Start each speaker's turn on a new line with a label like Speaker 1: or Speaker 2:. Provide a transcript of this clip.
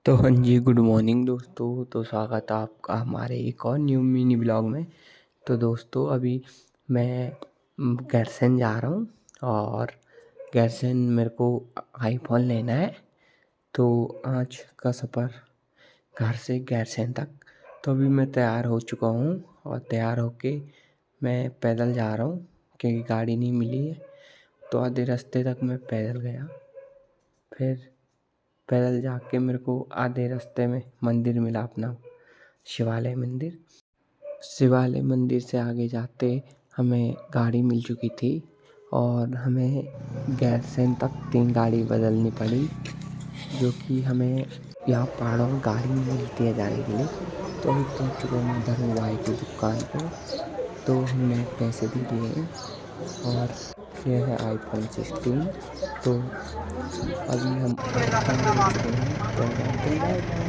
Speaker 1: तो हाँ जी, good morning दोस्तों। तो स्वागत है आपका हमारे एक और न्यू मिनी ब्लॉग में। तो दोस्तों अभी मैं गैरसैंण जा रहा हूँ और गैरसैंण मेरे को आईफोन लेना है। तो आज का सफ़र घर से गैरसैंण तक। तो अभी मैं तैयार हो चुका हूँ और तैयार होके मैं पैदल जा रहा हूँ क्योंकि गाड़ी नहीं मिली है। तो आधे रास्ते तक मैं पैदल गया, फिर पैदल जाके मेरे को आधे रास्ते में मंदिर मिला अपना, शिवालय मंदिर। शिवालय मंदिर से आगे जाते हमें गाड़ी मिल चुकी थी और हमें गैरसैंण तक 3 गाड़ी बदलनी पड़ी, जो कि हमें यहाँ पहाड़ों में गाड़ी नहीं मिलती है जाने के लिए। तो अभी पहुँच चुका हूँ धर्म भाई की दुकान पे। तो हमने पैसे भी दिए हैं और यह है आईफोन 16। तो अभी हम आईफोन ले चुके हैं, तो अब आते हैं।